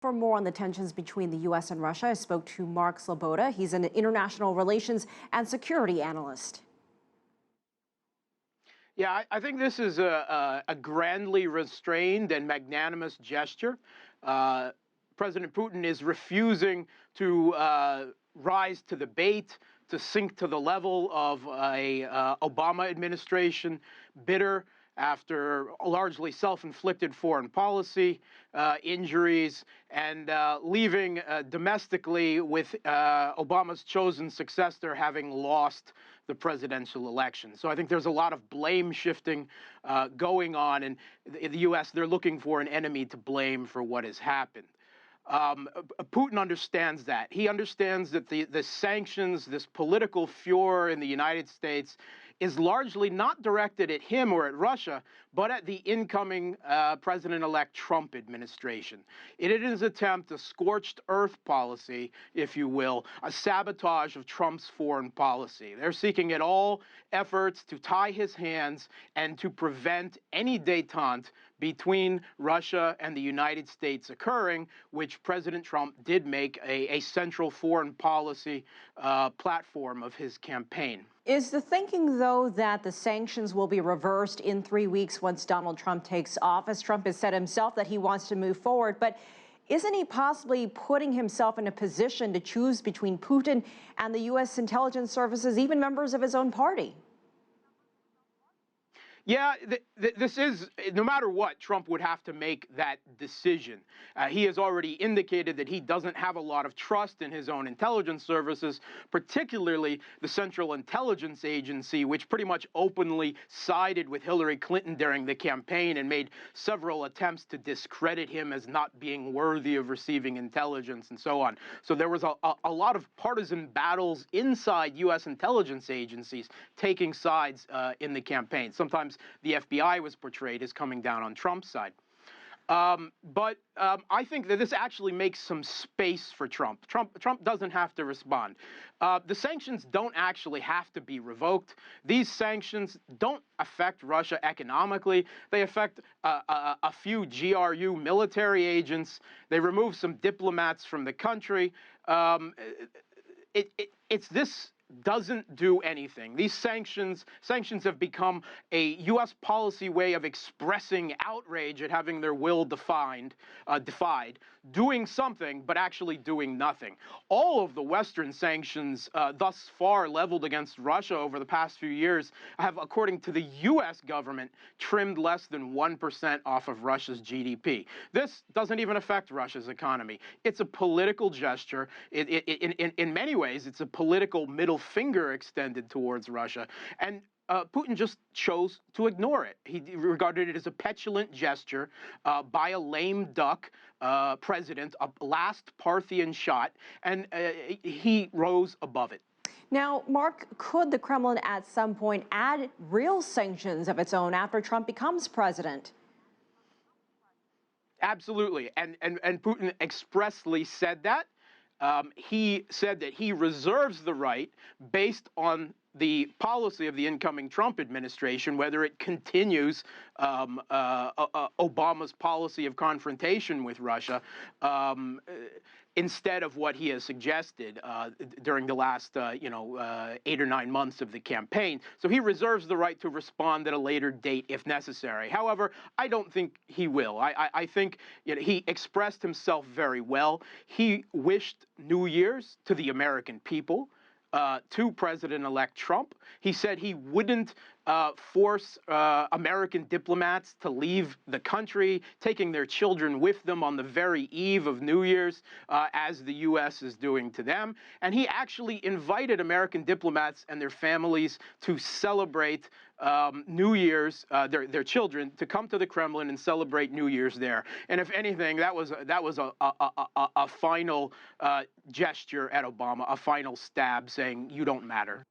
For more on the tensions between the U.S. and Russia, I spoke to Mark Sleboda. He's an international relations and security analyst. Yeah, I think this is a grandly restrained and magnanimous gesture. President Putin is refusing to rise to the bait, to sink to the level of a Obama administration, bitter after largely self-inflicted foreign policy injuries, and leaving domestically with Obama's chosen successor having lost the presidential election. So I think there's a lot of blame shifting going on, and in the U.S., they're looking for an enemy to blame for what has happened. Putin understands that. He understands that the sanctions, this political furor in the United States, is largely not directed at him or at Russia, but at the incoming President-elect Trump administration. It is an attempt, a scorched earth policy, if you will, a sabotage of Trump's foreign policy. They're seeking at all efforts to tie his hands and to prevent any détente between Russia and the United States occurring, which President Trump did make a central foreign policy platform of his campaign. Is the thinking, though, that the sanctions will be reversed in 3 weeks once Donald Trump takes office? Trump has said himself that he wants to move forward, but isn't he possibly putting himself in a position to choose between Putin and the U.S. intelligence services, even members of his own party? Yeah, this is, no matter what, Trump would have to make that decision. He has already indicated that he doesn't have a lot of trust in his own intelligence services, particularly the Central Intelligence Agency, which pretty much openly sided with Hillary Clinton during the campaign and made several attempts to discredit him as not being worthy of receiving intelligence and so on. So there was a lot of partisan battles inside U.S. intelligence agencies taking sides in the campaign. Sometimes the FBI was portrayed as coming down on Trump's side. But I think that this actually makes some space for Trump. Trump doesn't have to respond. The sanctions don't actually have to be revoked. These sanctions don't affect Russia economically. They affect a few GRU military agents. They remove some diplomats from the country. This doesn't do anything. These sanctions have become a U.S. policy way of expressing outrage at having their will defied, doing something, but actually doing nothing. All of the Western sanctions thus far leveled against Russia over the past few years have, according to the U.S. government, trimmed less than 1% off of Russia's GDP. This doesn't even affect Russia's economy. It's a political gesture. In many ways, it's a political middle finger extended towards Russia, and Putin just chose to ignore it. He regarded it as a petulant gesture by a lame duck president, a last Parthian shot, and he rose above it. Now, Mark, could the Kremlin at some point add real sanctions of its own after Trump becomes president? Absolutely, and Putin expressly said that. He said that he reserves the right, based on the policy of the incoming Trump administration, whether it continues Obama's policy of confrontation with Russia, instead of what he has suggested during the last 8 or 9 months of the campaign. So he reserves the right to respond at a later date if necessary. However, I don't think he will. I think he expressed himself very well. He wished New Year's to the American people, to President-elect Trump. He said he wouldn't force American diplomats to leave the country, taking their children with them on the very eve of New Year's, as the U.S. is doing to them. And he actually invited American diplomats and their families to celebrate New Year's, their children, to come to the Kremlin and celebrate New Year's there. And if anything, that was a final gesture at Obama, a final stab saying, "You don't matter."